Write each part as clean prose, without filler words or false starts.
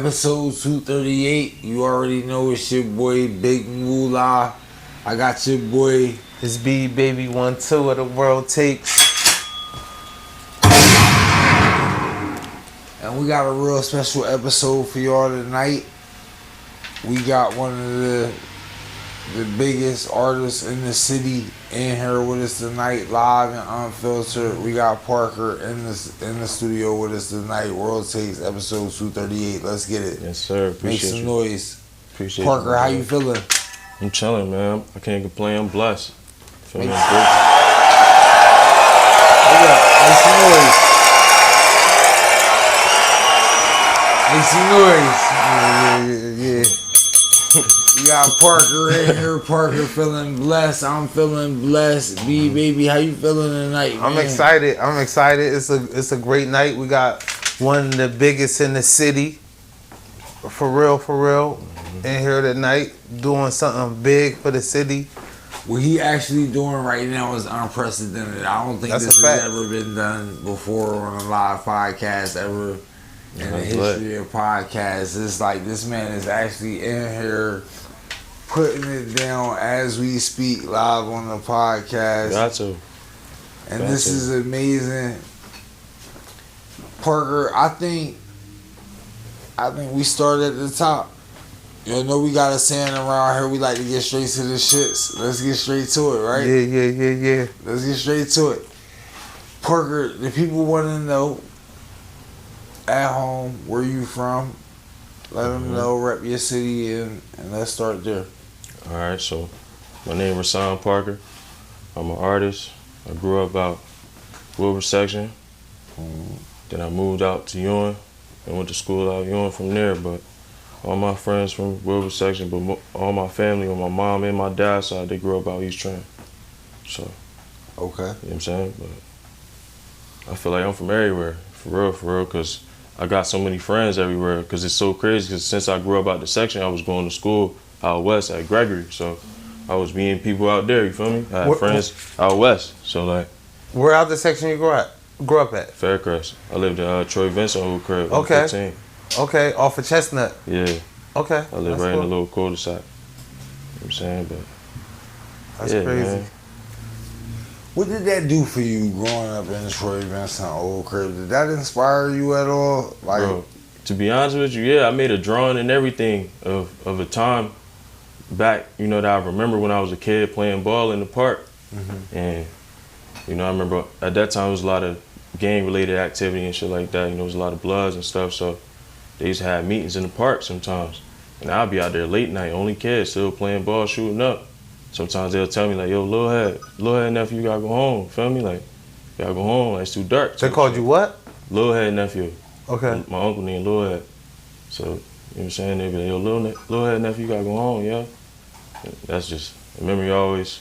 Episode 238. You already know it's your boy Big Moolah. I got your boy. It's B Baby 1-2 of the World Takes. And we got a real special episode for y'all tonight. We got one of the biggest artists in the city in here with us tonight, live and unfiltered. We got Parker in the studio with us tonight. World Takes episode 238. Let's get it. Yes, sir. Appreciate Make some you. noise. Appreciate Parker, you, how you feeling? I'm chilling, man. I can't complain. I'm blessed. Feeling Make good. some noise. Make some noise. Yeah. You got Parker in here. Parker feeling blessed. I'm feeling blessed. B Baby, how you feeling tonight, man? I'm excited. It's a great night. We got one of the biggest in the city. For real. In here tonight, doing something big for the city. What he actually doing right now is unprecedented. I don't think That's this a has fact. ever been done before on a live podcast ever in the history of podcasts. It's like this man is actually in here putting it down as we speak live on the podcast. Got to. And this is amazing. Parker, I think we start at the top. You know we got a saying around here, we like to get straight to the shits. Let's get straight to it, right? Yeah. Let's get straight to it. Parker, the people want to know at home where you from. Let them know, rep your city, and let's start there. All right, so my name is Rasan Parker. I'm an artist. I grew up out Wilbur section. Then I moved out to Ewing and went to school out Ewing from there. But all my friends from Wilbur section, but all my family on my mom and my dad's side, they grew up out East Trent. So, Okay. you know what I'm saying? But I feel like I'm from everywhere, for real, because I got so many friends everywhere, because it's so crazy, because since I grew up out the section, I was going to school out west at Gregory, so I was meeting people out there, you feel me? I had friends out west, so like. Where out the section you grew up at? Faircrest. I lived at Troy Vincent old crib. Okay. 15. Okay, off of Chestnut. Yeah, Okay. I live that's right cool. in the little cul-de-sac. You know what I'm saying? But That's yeah, crazy. man. What did that do for you growing up in Troy Vincent old crib? Did that inspire you at all? Like, Bro, to be honest with you, yeah, I made a drawing and everything of a time back, you know, that I remember when I was a kid playing ball in the park. And, you know, I remember at that time it was a lot of gang-related activity and shit like that. You know, it was a lot of bloods and stuff, so they used to have meetings in the park sometimes. And I'd be out there late night, only kids, still playing ball, shooting up. Sometimes they'll tell me, like, yo, Lil Head nephew, you gotta go home, feel me? Like, you gotta go home, like, it's too dark. They called you what? Lil Head nephew. Okay. My uncle named Lil Head. So, you know what I'm saying? They be like, yo, Lil Head nephew, you gotta go home, yeah? And that's just a memory I always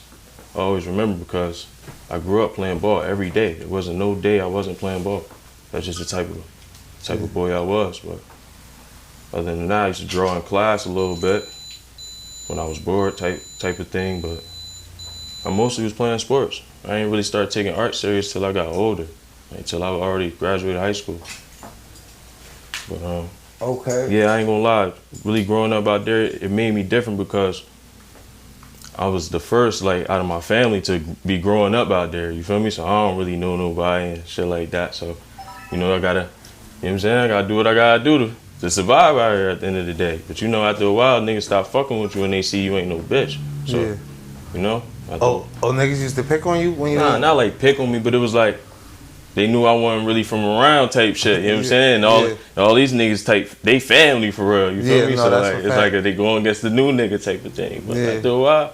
remember, because I grew up playing ball every day. There wasn't no day I wasn't playing ball. That's just the type of boy I was. But other than that, I used to draw in class a little bit when I was bored, type of thing. But I mostly was playing sports. I didn't really start taking art serious till I got older, until I already graduated high school. But okay. yeah, I ain't gonna lie. Really growing up out there, it made me different, because I was the first, like, out of my family to be growing up out there, you feel me? So I don't really know nobody and shit like that. So, you know, I gotta, you know what I'm saying? I gotta do what I gotta do to survive out here at the end of the day. But you know, after a while, niggas stop fucking with you and they see you ain't no bitch. So, Yeah. you know? Niggas used to pick on you when you Nah, not like pick on me, but it was like, they knew I wasn't really from around type shit, you know what I'm saying? All these niggas type, they family for real, you feel me? No, So that's like, a it's fact. like they going against the new nigga type of thing. But after a while,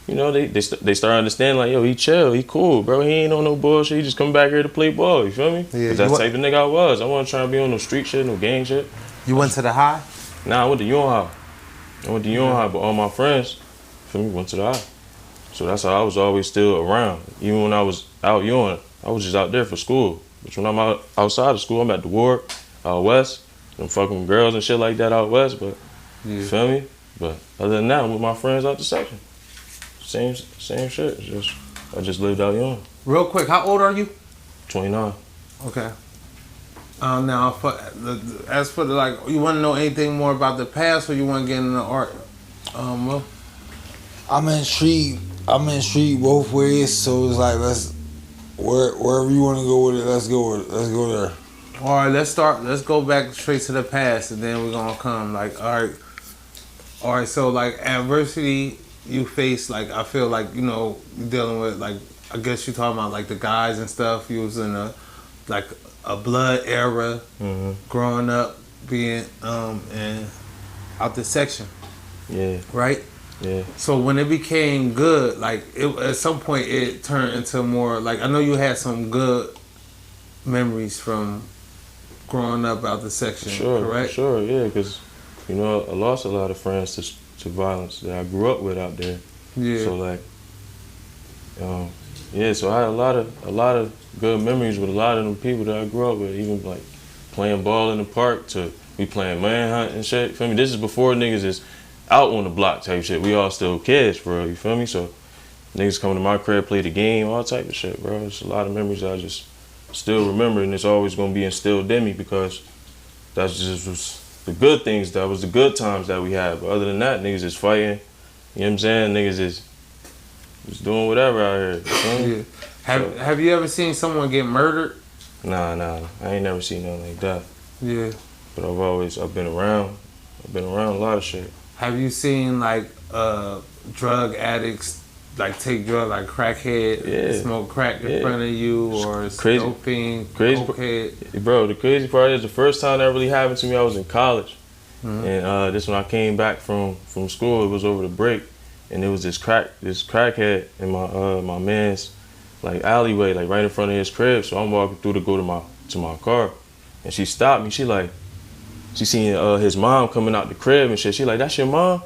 you know, they start understanding, like, yo, he chill, he cool, bro. He ain't on no bullshit. He just come back here to play ball, you feel me? Yeah, Cause that's the type of nigga I was. I wasn't trying to be on no street shit, no gang shit. You went to the high? Nah, I went to Ewing High. But all my friends, feel me, went to the high. So that's how I was always still around. Even when I was out Ewing, I was just out there for school. But when I'm outside of school, I'm at the ward, out west. I'm fucking with girls and shit like that out west, but you feel me? But other than that, I'm with my friends out the section. Same shit. I just lived out young. Real quick, how old are you? 29. Okay. Now, as for the, like, you want to know anything more about the past, or you want to get into the art? Well, I'm intrigued. I'm intrigued both ways. So it's like wherever you want to go with it, let's go with it. Let's go there. all right, let's go back straight to the past, and then we're gonna come like, all right. So like adversity you face, like I feel like you're dealing with, like, I guess you're talking about like the guys and stuff. You was in a blood era, growing up, being and out the section, Yeah, right? yeah. So when it became good, like at some point it turned into more like, I know you had some good memories from growing up out the section, Sure, correct? sure, yeah, because I lost a lot of friends to violence that I grew up with out there. Yeah. So like, yeah, so I had a lot of good memories with a lot of them people that I grew up with. Even like playing ball in the park to we playing manhunt and shit. You feel me? This is before niggas is out on the block type shit. We all still kids for real. You feel me? So niggas come to my crib, play the game, all type of shit, bro. It's a lot of memories that I just still remember, and it's always gonna be instilled in me because that's just was the good things. That was the good times that we had. But other than that, niggas is fighting. You know what I'm saying? Niggas is doing whatever out here. You feel me? Yeah. Have you ever seen someone get murdered? Nah. I ain't never seen nothing like that. Yeah. But I've been around. I've been around a lot of shit. Have you seen like drug addicts like take drugs, like crackhead, smoke crack in front of you, or crazy, doping, cokehead? Bro, the crazy part is the first time that really happened to me, I was in college, and this when I came back from school. It was over the break, and there was this crackhead in my man's like alleyway, like right in front of his crib. So I'm walking through to go to my car, and she stopped me. She seen his mom coming out the crib and shit. She like, "That's your mom?"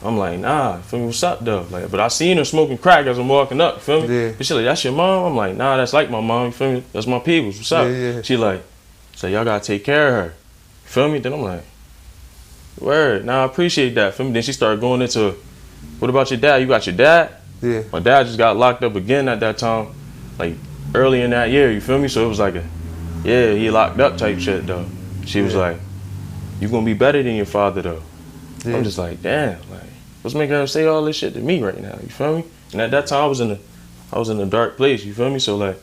I'm like, "Nah, you feel me? What's up though?" Like, but I seen her smoking crack as I'm walking up, you feel me? Yeah. And she like, "That's your mom?" I'm like, "Nah, that's like my mom, you feel me? That's my peoples, what's up?" Yeah. She like, "So y'all gotta take care of her." You feel me? Then I'm like, "Word, nah, I appreciate that." Feel me? Then she started going into, "What about your dad? You got your dad?" Yeah. My dad just got locked up again at that time, like early in that year, you feel me? So it was like he locked up type shit though. She was like, "You gonna be better than your father though." Yeah. I'm just like, damn, like, what's making her say all this shit to me right now? You feel me? And at that time, I was in a dark place. You feel me? So like,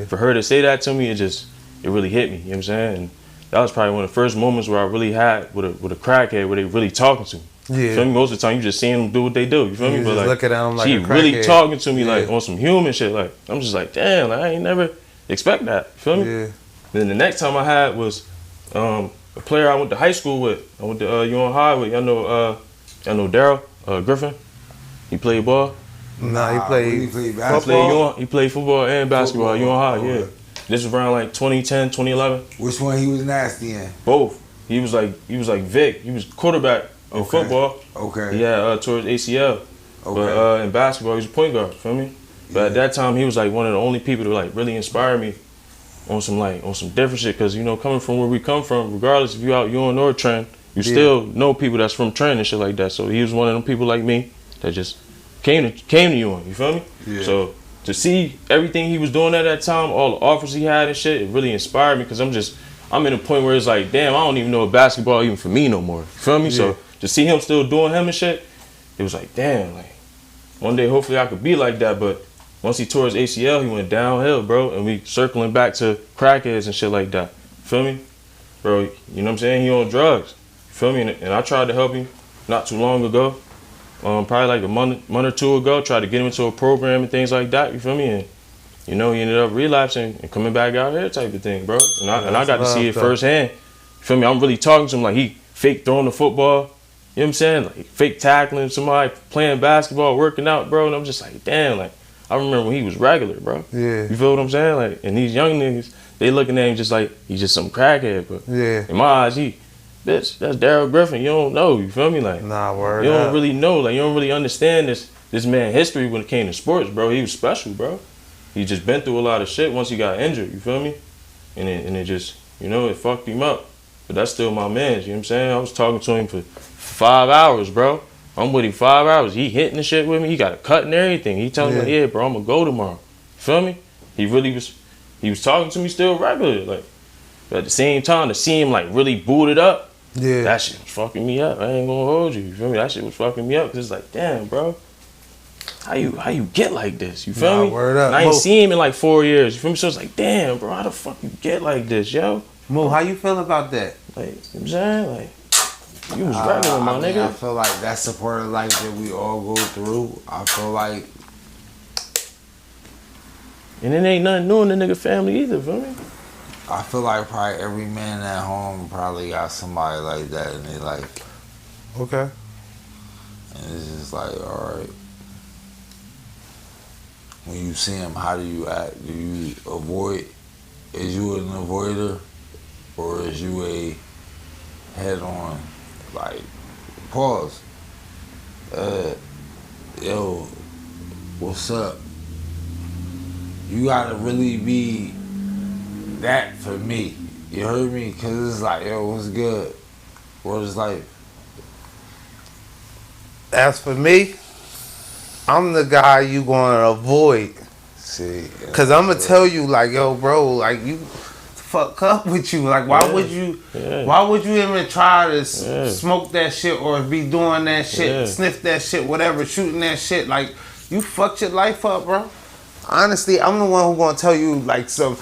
for her to say that to me, it really hit me. You know what I'm saying? And that was probably one of the first moments where I really had with a crackhead, where they really talking to me. Yeah. You feel me? Most of the time, you just seeing them do what they do. You feel me? You But just like, looking at them like she a really crackhead. talking to me like on some human shit. Like, I'm just like, damn, like, I ain't never expect that. You feel me? Yeah. Then the next time I had was a player I went to high school with. I went to UNC High with. Y'all know Daryl Griffin. He played ball. Nah, he played basketball. He played football and basketball at UNC High. Yeah. This was around like 2010, 2011. Which one he was nasty in? Both. He was like Vic. He was quarterback in football. Okay. Yeah, towards ACL. Okay. But in basketball, he was a point guard. Feel me? But at that time, he was like one of the only people to like really inspire me on some different shit. Cause coming from where we come from, regardless if you out UNC or Trent, you still know people that's from Trent and shit like that. So he was one of them people like me that just came to UNC. You feel me? Yeah. So to see everything he was doing at that time, all the offers he had and shit, it really inspired me. Cause I'm in a point where it's like, damn, I don't even know if basketball even for me no more. You feel me? Yeah. So to see him still doing him and shit, it was like, damn, like one day hopefully I could be like that. But once he tore his ACL, he went downhill, bro, and we circling back to crackheads and shit like that. Feel me? Bro, you know what I'm saying? He on drugs. Feel me? And I tried to help him not too long ago. Probably like a month or two ago, tried to get him into a program and things like that, you feel me? And he ended up relapsing and coming back out here type of thing, bro. And I got to see it firsthand. You feel me? I'm really talking to him like he fake throwing the football. You know what I'm saying? Like fake tackling somebody, playing basketball, working out, bro. And I'm just like, damn, like I remember when he was regular, bro. Yeah. You feel what I'm saying? Like, and these young niggas, they looking at him just like he's just some crackhead, but Yeah. in my eyes, that's Daryl Griffin. You don't know, you feel me? Like, Nah, word you don't up. really know, like you don't really understand this man's history when it came to sports, bro. He was special, bro. He just been through a lot of shit once he got injured, you feel me? And it just, it fucked him up. But that's still my man, you know what I'm saying? I was talking to him for 5 hours, bro. I'm with him 5 hours. He hitting the shit with me. He got a cut and everything. He telling me, like, yeah, bro, I'm gonna go tomorrow. You feel me? He was talking to me still regularly. Like, But at the same time, to see him like really booted up, Yeah. that shit was fucking me up. I ain't gonna hold you. You feel me? That shit was fucking me up because it's like, damn, bro. How you get like this? You feel Nah, me? word up. And I ain't Mo- seen him in like 4 years. You feel me? So it's like, damn, bro, how the fuck you get like this, yo? Mo, how you feel about that? Like, you know what I'm saying? Like, you was regular, my I mean, nigga. I feel like that's a part of life that we all go through. I feel like And it ain't nothing new in the nigga family either, feel me? probably every man at home probably got somebody like that in their life. Okay. And it's just like, all right. When you see him, how do you act? Do you avoid? Is you an avoider? Or is you a head-on, like, pause. Yo, what's up? You gotta really be that for me. You heard me? Cause it's like, yo, what's good? What is life? As for me, I'm the guy you gonna avoid. See, Cause I'm gonna tell you, like, yo, bro, like, you fuck up with you. Like, why Yeah. would you? Yeah. Why would you even try to Yeah. smoke that shit or be doing that shit, Yeah. sniff that shit, whatever, shooting that shit? Like, you fucked your life up, bro. Honestly, I'm the one who gonna tell you like the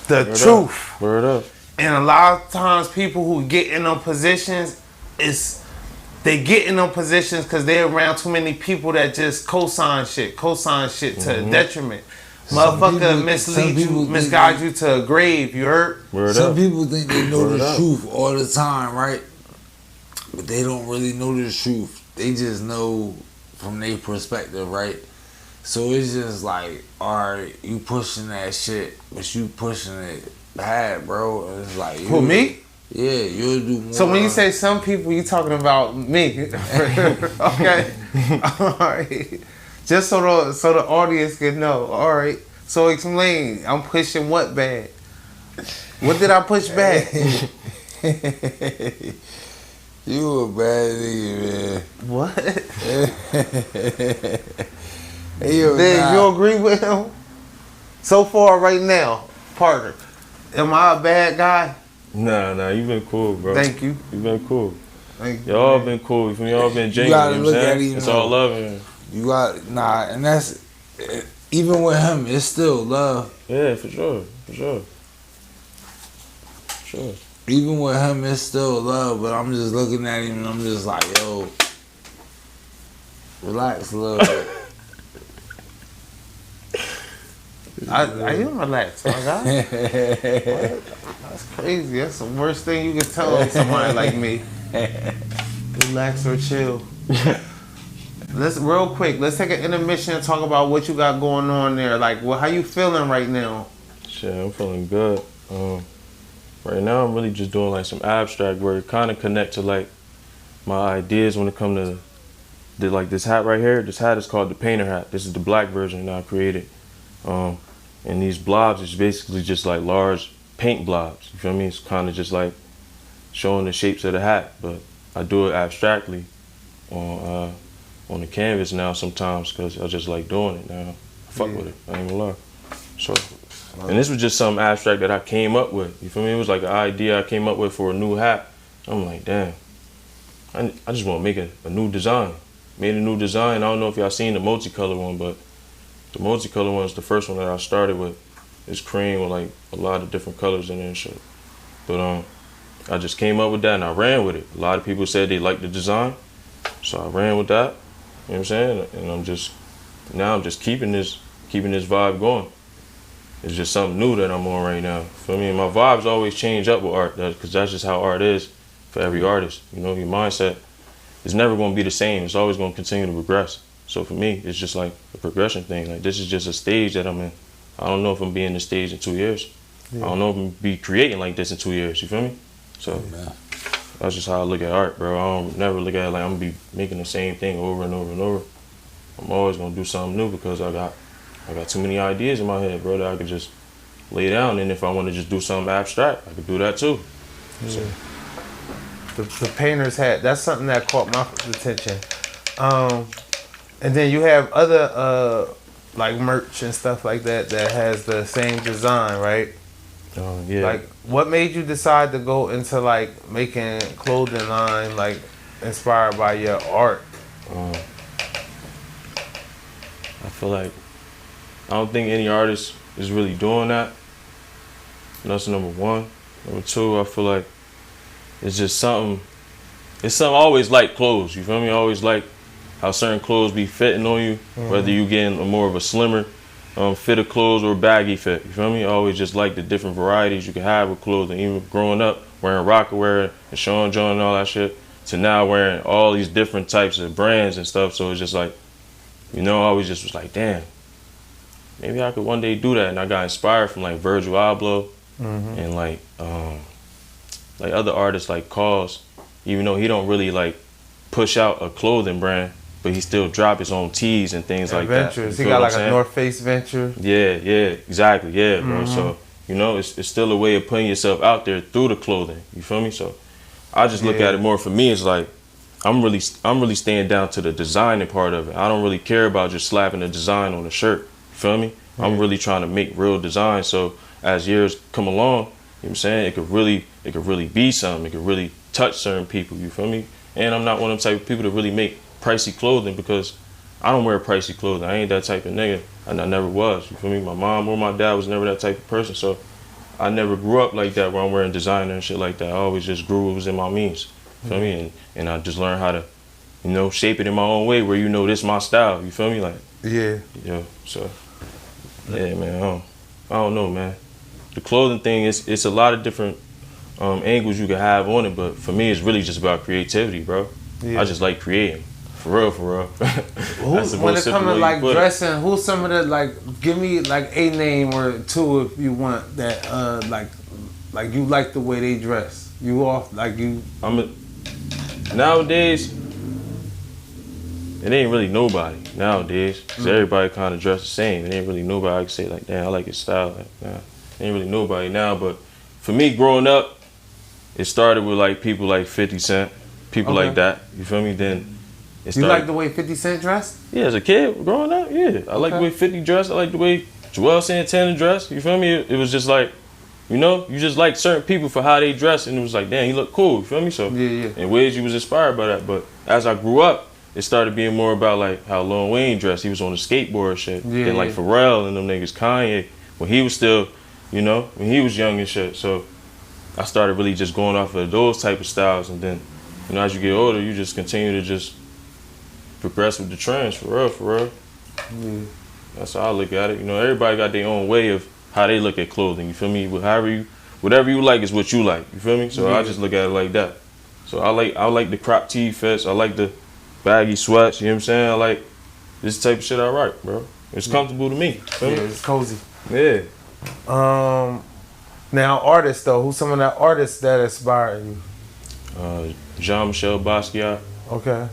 Word truth. Up. Word up. And a lot of times, people who get in them positions they get in them positions because they're around too many people that just co-sign shit to detriment. Some Motherfucker people- mislead some you, people think misguide they- you to a grave. You heard? Word Some up. people think they know Word the up. truth all the time, right? But they don't really know the truth. They just know from their perspective, right? So it's just like, alright, you pushing that shit, but you pushing it bad, bro. And it's like, Who, me? Yeah, you'll do more. So when you say some people, you talking about me? Okay, all right. Just so the audience can know. All right. So explain. I'm pushing what bad? What did I push bad? You a bad nigga, What? man. Hey, yo, Then nah. you agree with him? So far, right now, partner, am I a bad guy? Nah, you been cool, bro. Thank you. You been cool. Thank you. Y'all been cool. You feel me? Y'all been genuine. gotta You know what look I'm at saying? it, It's you know. all love in You got, and that's, even with him, it's still love. Yeah, for sure. For sure. For sure. Even with him, it's still love, but I'm just looking at him and I'm just like, yo, relax a little bit. I am relaxed, my guy. That's crazy. That's the worst thing you can tell somebody like me. Relax or chill. Let's real quick. Let's take an intermission and talk about what you got going on there. Like, well, how you feeling right now? Shit, I'm feeling good. Right now, I'm really just doing like some abstract work, kind of connect to like my ideas when it comes to like this hat right here. This hat is called the painter hat. This is the black version that I created. And these blobs is basically just like large paint blobs. You feel me? It's kind of just like showing the shapes of the hat, but I do it abstractly on the canvas now sometimes because I just like doing it now. I fuck with it. I ain't gonna lie. So. And this was just something abstract that I came up with. You feel me? It was like an idea I came up with for a new hat. I'm like, damn, I just want to make a new design. Made a new design. I don't know if y'all seen the multicolor one, but the multicolor one is the first one that I started with. It's cream with like a lot of different colors in it and shit. But I just came up with that and I ran with it. A lot of people said they liked the design, so I ran with that. You know what I'm saying? And I'm just keeping this vibe going. It's just something new that I'm on right now. Feel me? And my vibes always change up with art, because that's just how art is for every artist. You know, your mindset is never going to be the same. It's always going to continue to progress. So for me, it's just like a progression thing. Like, this is just a stage that I'm in. I don't know if I'm being in this stage in 2 years. Yeah. I don't know if I'm going to be creating like this in 2 years. You feel me? So that's just how I look at art, bro. I don't never look at it like I'm going to be making the same thing over and over and over. I'm always going to do something new because I got too many ideas in my head, bro, that I could just lay down. And if I want to just do something abstract, I could do that too. Yeah. So. The painter's hat, that's something that caught my attention. And then you have other like merch and stuff like that that has the same design, right? Yeah. Like, what made you decide to go into like making clothing line, like inspired by your art? um, I feel like I don't think any artist is really doing that. That's number one. Number two, I feel like it's just something. It's something I always like clothes. You feel me? I always like how certain clothes be fitting on you, whether you getting a more of a slimmer fit of clothes or baggy fit. You feel me? I always just like the different varieties you can have with clothing. Even growing up, wearing Rocawear and Sean John and all that shit, to now wearing all these different types of brands and stuff. So it's just like, I always just was like, damn, maybe I could one day do that. And I got inspired from like Virgil Abloh and like other artists like Cause, even though he don't really like push out a clothing brand, but he still drop his own tees and things like Ventures. that. He got like a North Face venture. Yeah, exactly, bro. So it's still a way of putting yourself out there through the clothing. You feel me? So I just look at it more for me. It's like I'm really staying down to the designing part of it. I don't really care about just slapping a design on a shirt. You feel me? I'm really trying to make real design. So as years come along, you know what I'm saying, it could really be something. It could really touch certain people. You feel me? And I'm not one of them type of people to really make pricey clothing, because I don't wear pricey clothing. I ain't that type of nigga, and I never was. You feel me? My mom or my dad was never that type of person, so I never grew up like that where I'm wearing designer and shit like that. I always just grew what was in my means. You feel me? And I just learned how to, shape it in my own way where this my style. You feel me? Like so yeah, man. I don't know, man. The clothing thing it's a lot of different angles you can have on it, but for me it's really just about creativity, bro. I just like creating. For real. When it comes to like dressing, who's some of the like? Give me like a name or two if you want that. Like you like the way they dress. You off like you. Nowadays, it ain't really nobody nowadays, because everybody kind of dress the same. It ain't really nobody I can say like, damn, I like his style. Like, nah, it ain't really nobody now. But for me, growing up, it started with like people like 50 Cent, people like that. You feel me? Then it started. You like the way 50 Cent dressed? Yeah, as a kid growing up, yeah, I like the way 50 dressed. I like the way Joel Santana dressed. You feel me? It was just like, you just like certain people for how they dress, and it was like, damn, he look cool. You feel me? So in ways you was inspired by that. But as I grew up, it started being more about like how Lil Wayne dressed. He was on the skateboard and shit. And like Pharrell and them niggas, Kanye, when he was still, when he was young and shit. So I started really just going off of those type of styles, and then, as you get older, you just continue to just progress with the trends, for real. Yeah. That's how I look at it. Everybody got their own way of how they look at clothing. You feel me? Whatever you like is what you like. You feel me? So I just look at it like that. So I like the crop tee fits. I like the baggy sweats. You know what I'm saying? I like this type of shit. I rock, bro. It's comfortable to me. Feel me? It's cozy. Yeah. Now artists though, who's some of the artists that inspire you? Jean-Michel Basquiat. Okay.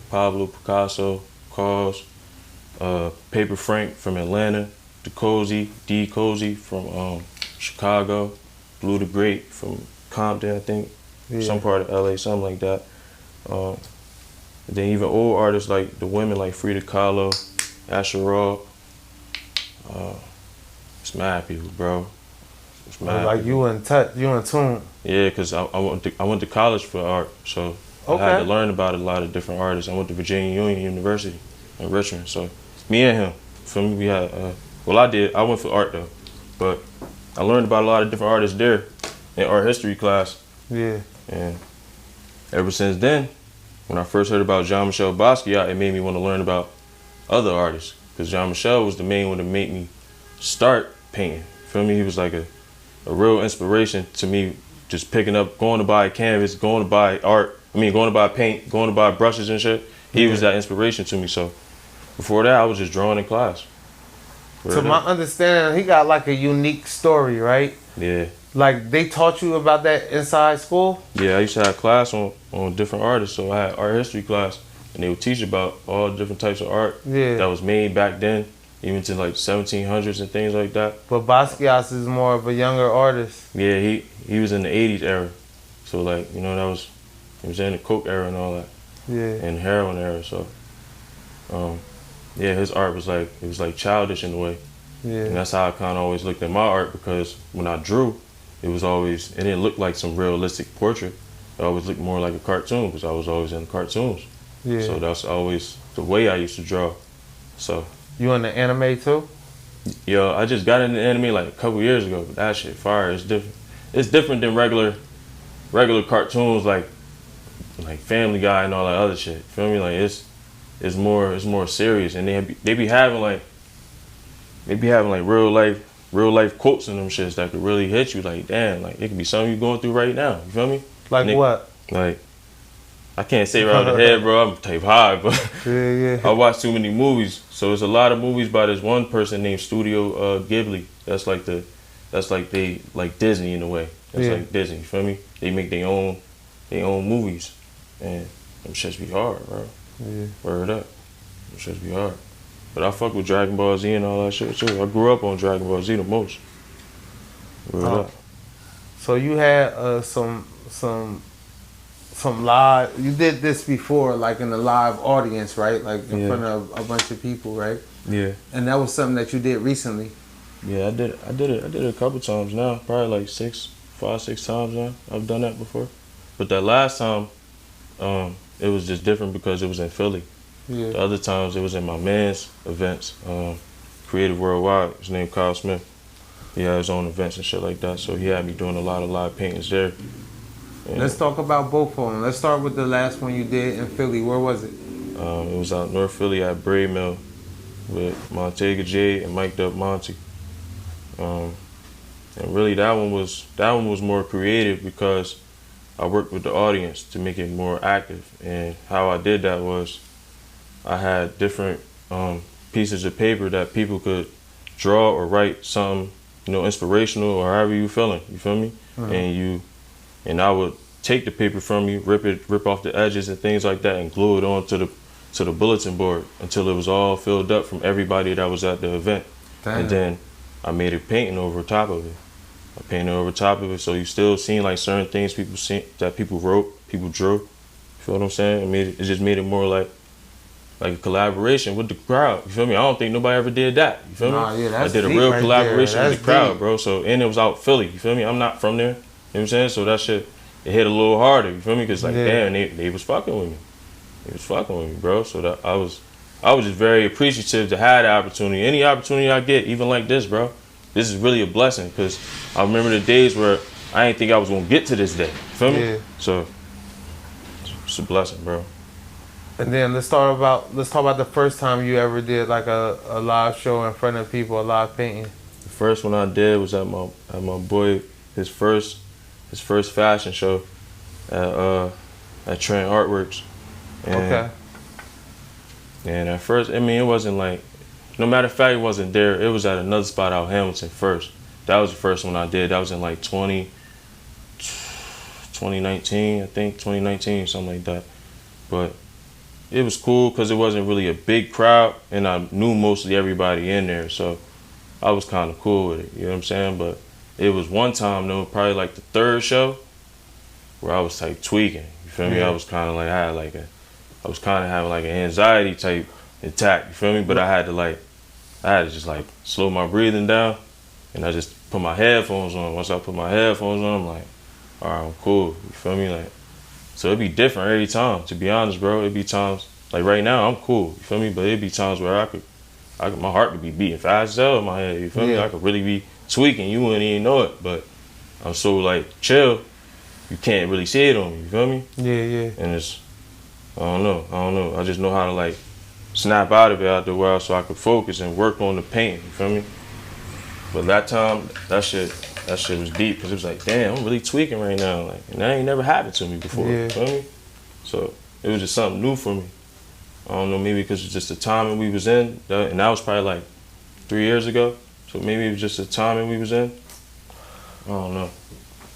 Pablo Picasso, Cause, Paper Frank from Atlanta, D Cozy from Chicago, Blue the Great from Compton, I think, some part of LA, something like that. And then even old artists like the women like Frida Kahlo, Asher Roth. It's mad people, bro. It's mad like people. You in tune. Yeah, cause I went to college for art, so I had to learn about a lot of different artists. I went to Virginia Union University in Richmond, so me and him, for me, we had, I went for art though, but I learned about a lot of different artists there in art history class. Yeah. And ever since then, when I first heard about Jean-Michel Basquiat, it made me want to learn about other artists, because Jean-Michel was the main one that made me start painting. Feel me? He was like a real inspiration to me, just picking up, going to buy a canvas, going to buy going to buy paint, going to buy brushes and shit. He was that inspiration to me. So before that, I was just drawing in class. To my understanding, he got like a unique story, right? Yeah. Like they taught you about that inside school? Yeah, I used to have class on different artists. So I had art history class, and they would teach about all different types of art that was made back then, even to like 1700s and things like that. But Basquiat is more of a younger artist. Yeah, he was in the 80s era. So like, that was, he was in the coke era and all that. Yeah. And heroin era. So his art was like, it was like childish in a way. And Yeah. that's how I kind of always looked at my art, because when I drew, it didn't look like some realistic portrait. It always looked more like a cartoon, because I was always in cartoons. Yeah. So that's always the way I used to draw. So, You in the anime too? yo, I just got into anime like a couple years ago, but that shit fire. It's different. It's different than regular cartoons like Family Guy and all that other shit. Feel me? Like it's more serious, and they be having like real life quotes in them shits that could really hit you. Like, damn, like it could be something you're going through right now. You feel me? Like And what? Like, I can't say right off the head, bro. I'm type high, but Yeah. I watch too many movies. So there's a lot of movies by this one person named Studio Ghibli. That's like Disney in a way. That's Yeah. like Disney. You feel me? They make their own movies, and them shits be hard, bro. Yeah. Word up. Them shits be hard. But I fuck with Dragon Ball Z and all that shit too. I grew up on Dragon Ball Z the most. Word Oh. up. So you had some live. You did this before, like in a live audience, right? Like in Yeah. front of a bunch of people, right? Yeah. And that was something that you did recently. Yeah, I did it a couple times now. Probably like 5, 6 times now. I've done that before. But that last time, it was just different because it was in Philly. Yeah. The other times it was in my man's events, Creative Worldwide. His name Kyle Smith. He had his own events and shit like that. So he had me doing a lot of live paintings there. And, Let's talk about both of them. Let's start with the last one you did in Philly. Where was it? it was out North Philly at Braid Mill with Montega J and Mike Up Monty. And really that one was more creative because I worked with the audience to make it more active. And how I did that was I had different pieces of paper that people could draw or write something, inspirational or however you feeling. You feel me? Mhm. And I would take the paper from you, rip off the edges and things like that, and glue it onto the bulletin board until it was all filled up from everybody that was at the event. Damn. And then I made a painting over top of it. I painted over top of it, so you still seen like certain things people wrote, people drew. You feel what I'm saying? It just made it more like a collaboration with the crowd. You feel me? I don't think nobody ever did that. You feel Nah, me? yeah, that's I did a deep real right collaboration there. with the That's crowd, deep. bro. So, and it was out Philly. You feel me? I'm not from there. You know what I'm saying? So that shit, it hit a little harder. You feel me? Cause like, Yeah. damn, they was fucking with me. They was fucking with me, bro. So that I was just very appreciative to have the opportunity. Any opportunity I get, even like this, bro. This is really a blessing. Cause I remember the days where I didn't think I was gonna get to this day. You feel me? Yeah. So it's a blessing, bro. And then let's talk about the first time you ever did like a live show in front of people, a live painting. The first one I did was at my boy his first fashion show at Trent Artworks. And, Okay. And at first, I mean, it wasn't like, no matter of fact, it wasn't there. It was at another spot out Hamilton first. That was the first one I did. That was in like 2019, I think, 2019, something like that. But it was cool because it wasn't really a big crowd, and I knew mostly everybody in there, so I was kind of cool with it. You know what I'm saying? But it was one time though, probably like the third show, where I was like tweaking. You feel me? Yeah. I was kind of like I was kind of having like an anxiety type attack. You feel me? But I had to just like slow my breathing down, and I just put my headphones on. Once I put my headphones on, I'm like, all right, I'm cool. You feel me? Like, so it'd be different every time. To be honest, bro, it'd be times like right now I'm cool. You feel me? But it'd be times where my heart could be beating fast as hell in my head. You feel me? Yeah. I could really be tweaking. You wouldn't even know it. But I'm so like chill. You can't really see it on me. You feel me? Yeah. And it's I don't know. I just know how to like snap out of it out the while so I could focus and work on the painting. You feel me? But that time, that shit was deep because it was like, damn, I'm really tweaking right now. Like, and that ain't never happened to me before. Yeah. You feel me? So it was just something new for me. I don't know, maybe because it's just the timing we was in, and that was probably like 3 years ago. So maybe it was just the timing we was in. I don't know.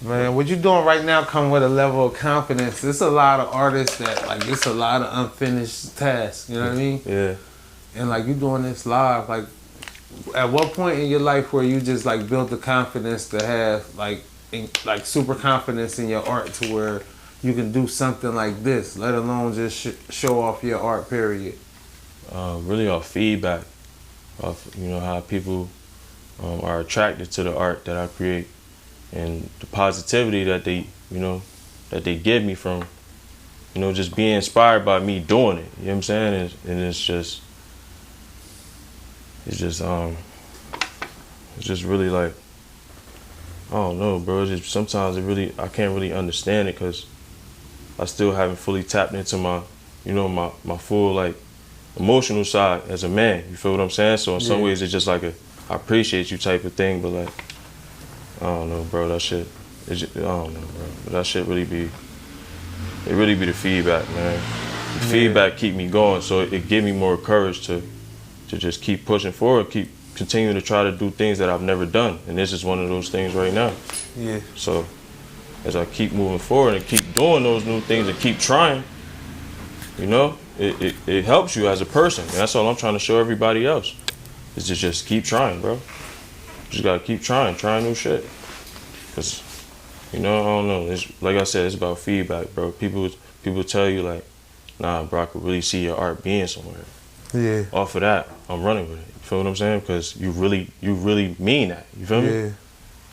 Man, what you doing right now come with a level of confidence. There's a lot of artists that like it's a lot of unfinished tasks. You know what I mean? Yeah. And like you doing this live, like at what point in your life where you just like built the confidence to have like super confidence in your art to where you can do something like this, let alone just show off your art, period. Really off feedback, off how people are attracted to the art that I create and the positivity that they, that they give me from, just being inspired by me doing it. You know what I'm saying? And it's just really like, I don't know, bro. It's just sometimes I can't really understand it because I still haven't fully tapped into my, my full like emotional side as a man. You feel what I'm saying? So in some ways it's just like I appreciate you type of thing, but like, I don't know, bro. That shit, I don't know, bro. But that shit really be the feedback, man. The feedback keep me going, so it give me more courage to just keep pushing forward, keep continuing to try to do things that I've never done, and this is one of those things right now. Yeah. So as I keep moving forward and keep doing those new things and keep trying, it helps you as a person. And that's all I'm trying to show everybody else, is to just keep trying, bro. Just gotta keep trying new shit. Cause, I don't know. It's, like I said, it's about feedback, bro. People tell you like, nah, bro, I could really see your art being somewhere. Yeah. Off of that, I'm running with it. You feel what I'm saying? Because you really mean that. You feel me?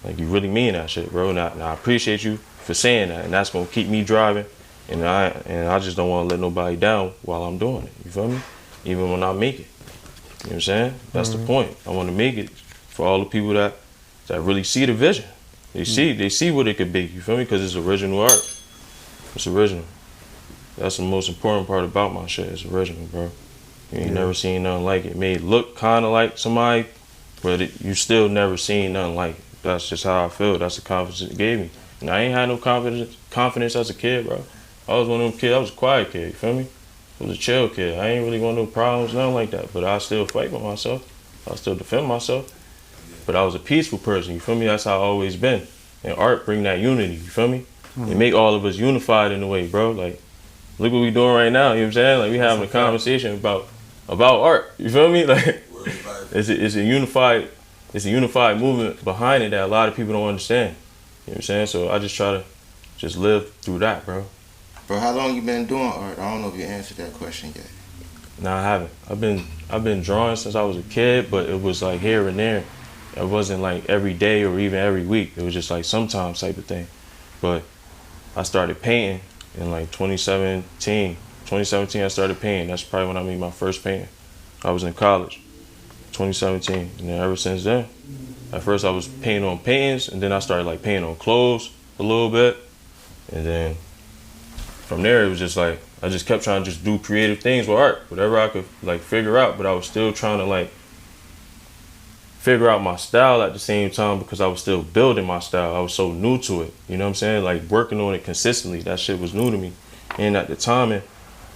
Like, you really mean that shit, bro. Now I appreciate you for saying that, and that's gonna keep me driving. And I just don't want to let nobody down while I'm doing it. You feel me? Even when I make it. You know what I'm saying? That's the point. I want to make it for all the people that really see the vision. They see what it could be. You feel me? Because it's original art. It's original. That's the most important part about my shit. It's original, bro. You ain't never seen nothing like it. It may look kind of like somebody, but you still never seen nothing like it. That's just how I feel. That's the confidence it gave me. And I ain't had no confidence as a kid, bro. I was one of them kids. I was a quiet kid. You feel me? I was a chill kid. I ain't really want no problems, nothing like that. But I still fight with myself. I still defend myself. But I was a peaceful person. You feel me? That's how I always been. And art bring that unity. You feel me? It make all of us unified in a way, bro. Like, look what we doing right now. You know what I'm saying? Like, we having a conversation about art. You feel me? Like, it's a unified movement behind it that a lot of people don't understand. You know what I'm saying? So I just try to just live through that, bro. Bro, how long you been doing art? I don't know if you answered that question yet. No, I haven't. I've been drawing since I was a kid, but it was like here and there. It wasn't like every day or even every week. It was just like sometimes type of thing. But I started painting in like 2017. 2017 I started painting. That's probably when I made my first painting. I was in college, 2017. And then ever since then, at first I was painting on paintings, and then I started like painting on clothes a little bit. And then from there, it was just like, I just kept trying to just do creative things with art, whatever I could like figure out, but I was still trying to like figure out my style at the same time because I was still building my style. I was so new to it, you know what I'm saying? Like working on it consistently, that shit was new to me. And at the time,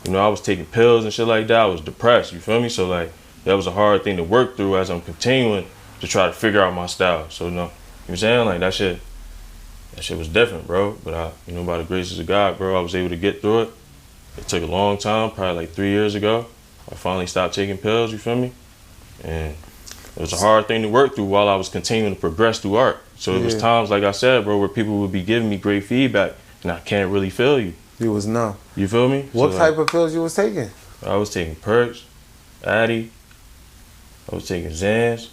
I was taking pills and shit like that. I was depressed, you feel me? So like, that was a hard thing to work through as I'm continuing to try to figure out my style. So you know what I'm saying? Like that shit was different, bro. But by the graces of God, bro, I was able to get through it. It took a long time, probably like 3 years ago. I finally stopped taking pills, you feel me? And it was a hard thing to work through while I was continuing to progress through art. So it was times, like I said, bro, where people would be giving me great feedback and I can't really feel you. You was numb. You feel me? What type of pills you was taking? I was taking Perks, Addy, I was taking Xans.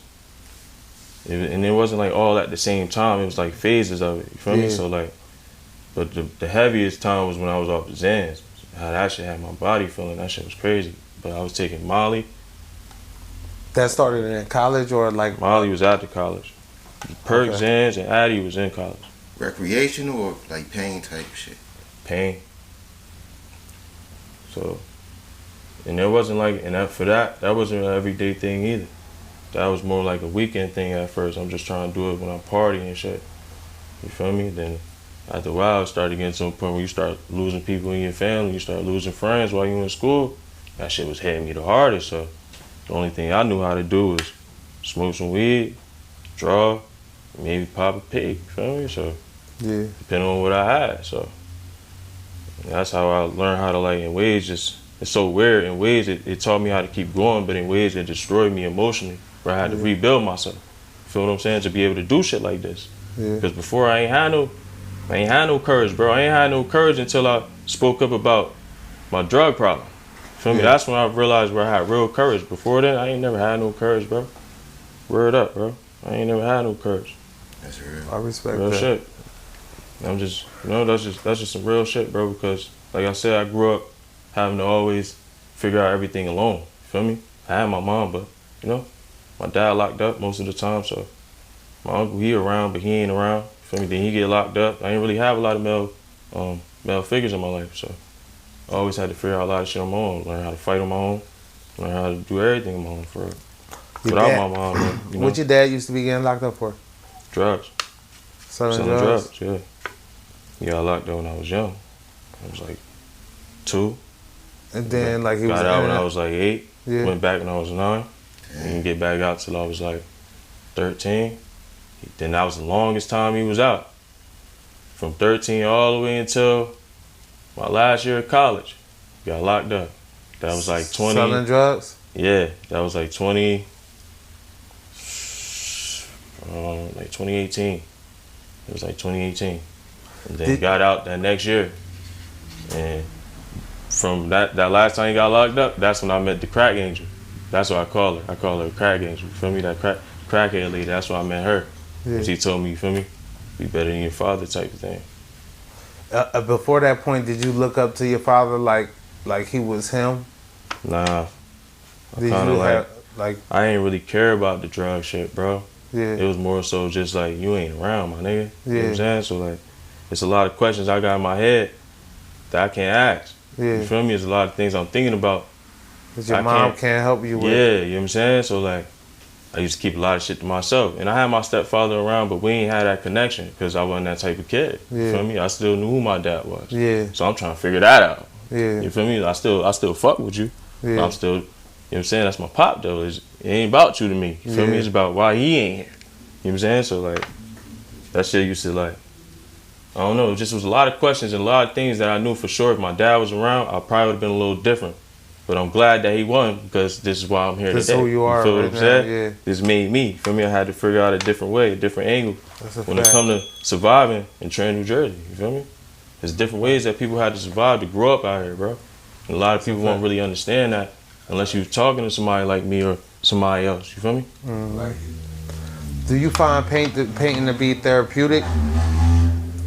And it wasn't like all at the same time. It was like phases of it, you feel me? So like, but the heaviest time was when I was off the Xans. How that shit had my body feeling, that shit was crazy. But I was taking Molly. That started in college or like? Molly was after college. Perks, Xans, and Addy was in college. Recreational or like pain type shit? Pain. So, and there wasn't like, and that wasn't an everyday thing either. That was more like a weekend thing at first. I'm just trying to do it when I'm partying and shit. You feel me? Then after a while, it started getting to a point where you start losing people in your family, you start losing friends while you're in school. That shit was hitting me the hardest. So the only thing I knew how to do was smoke some weed, draw, maybe pop a pig. You feel me? So depending on what I had. So that's how I learned how to, like, in ways it's so weird. In ways it taught me how to keep going, but in ways it destroyed me emotionally, where I had to rebuild myself. You feel what I'm saying? To be able to do shit like this. Because before I ain't had no courage, bro. I ain't had no courage until I spoke up about my drug problem. Feel me? That's when I realized where I had real courage. Before then, I ain't never had no courage, bro. Word up, bro. I ain't never had no curse. That's real. I respect Real that. shit. I'm just, that's just some real shit, bro. Because, like I said, I grew up having to always figure out everything alone. You feel me? I had my mom, but my dad locked up most of the time, so my uncle, he around, but he ain't around. You feel me? Then he get locked up. I ain't really have a lot of male figures in my life, so I always had to figure out a lot of shit on my own. Learn how to fight on my own. Learn how to do everything on my own, for real. Your Without dad- my mom, man, What your dad used to be getting locked up for? drugs. Selling drugs. Yeah. He got locked up when I was young. I was like 2. And then like he was Got out in when and I out. was like 8. Yeah. Went back when I was 9. And didn't get back out till I was like 13. Then that was the longest time he was out. From 13 all the way until my last year of college. He got locked up. That was like 20. Selling drugs. Yeah, that was like 2018. It was like 2018. And then he got out that next year. And from that last time he got locked up, that's when I met the crack angel. That's what I call her. I call her a crack angel. You feel me? That crackhead lady, that's why I met her. Yeah. She told me, you feel me? Be better than your father type of thing. Before that point, did you look up to your father like he was him? Nah. Did you kinda like I ain't really care about the drug shit, bro. yeah? It was more so just like, you ain't around, my nigga. You know what Yeah. I'm saying? So like, it's a lot of questions I got in my head that I can't ask. Yeah. You feel me? There's a lot of things I'm thinking about. That your I mom can't help you with. Yeah, you know what I'm saying? So like, I used to keep a lot of shit to myself. And I had my stepfather around, but we ain't had that connection because I wasn't that type of kid. Yeah. You feel me? I still knew who my dad was. Yeah. So I'm trying to figure that out. Yeah. You feel me? I still fuck with you. Yeah. But I'm still, you know what I'm saying? That's my pop though. It ain't about you to me. You feel me? Yeah. It's about why he ain't here. You know what I'm saying? So like, that shit used to like, I don't know, it just was a lot of questions and a lot of things that I knew for sure if my dad was around, I probably would have been a little different. But I'm glad that he wasn't because this is why I'm here This is today. who you are feel right what I'm now, saying? yeah. This made me. You feel me? I had to figure out a different way, a different angle That's a when fact. it come to surviving in Trenton, New Jersey. You feel me? There's different ways that people had to survive to grow up out here, bro. And a lot of people won't really understand that unless you're talking to somebody like me or somebody else. You feel me? Do you find painting to be therapeutic?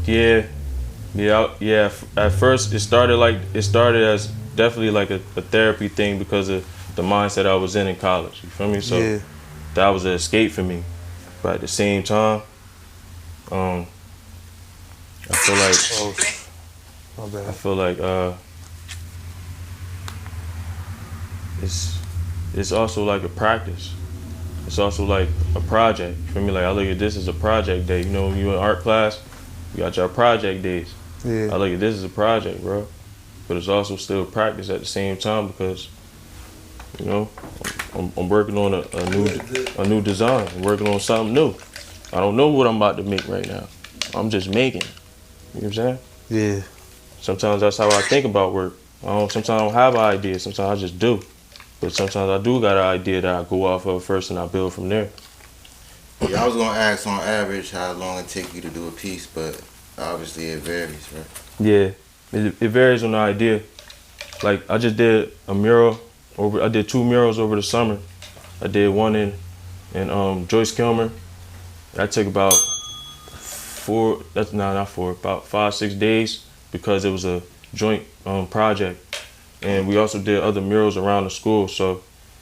Yeah. At first, it started as definitely like a therapy thing because of the mindset I was in college. You feel me? So Yeah. that was an escape for me. But at the same time, I feel My bad. it's also like a practice. It's also like a project. You feel me? Like I look at this as a project day. You know, when you in art class, you got your project days. Yeah. I look at this as a project, bro. But it's also still practice at the same time because, you know, I'm working on a new design. I'm working on something new. I don't know what I'm about to make right now. I'm just making. You know what I'm saying? Yeah. Sometimes that's how I think about work. Sometimes I don't have an idea. Sometimes I just do. But sometimes I do got an idea that I go off of first and I build from there. Yeah, I was gonna ask on average how long it take you to do a piece, but obviously it varies, right? Yeah, it varies on the idea. Like I just did a mural I did 2 murals over the summer. I did one in Joyce Kilmer. That took about about 5-6 days because it was a joint project. And we also did other murals around the school. So,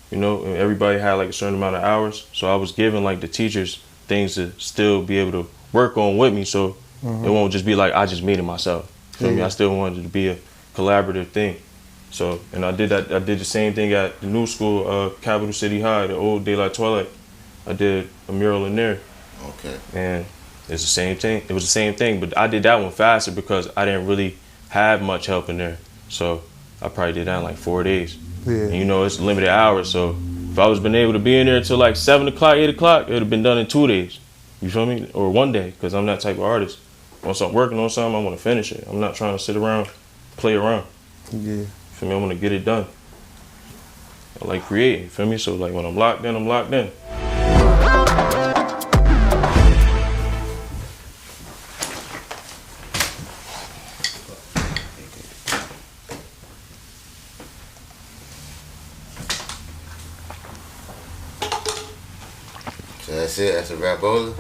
you know, everybody had like a certain amount of hours. So I was giving like the teachers things to still be able to work on with me. So it won't just be like I just made it myself. Feel me? I still wanted it to be a collaborative thing. So, and I did the same thing at the new school, Capital City High, the old Daylight Twilight. I did a mural in there. Okay. And it's the same thing. It was the same thing, but I did that one faster because I didn't really have much help in there. So I probably did that in like 4 days. Yeah. And you know, it's limited hours. So if I was been able to be in there until like 7 o'clock, 8 o'clock, it would have been done in 2 days. You feel me? Or 1 day, because I'm that type of artist. Once I'm working on something, I want to finish it. I'm not trying to sit around, play around. Yeah. You feel me? I want to get it done. I like creating, you feel me? So like when I'm locked in, I'm locked in. So that's That's it. That's a Rapola.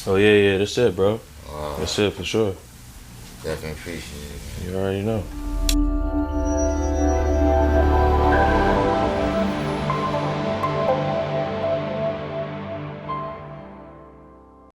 Oh yeah, that's it, bro. Wow. That's it for sure. Definitely appreciate it. You already know.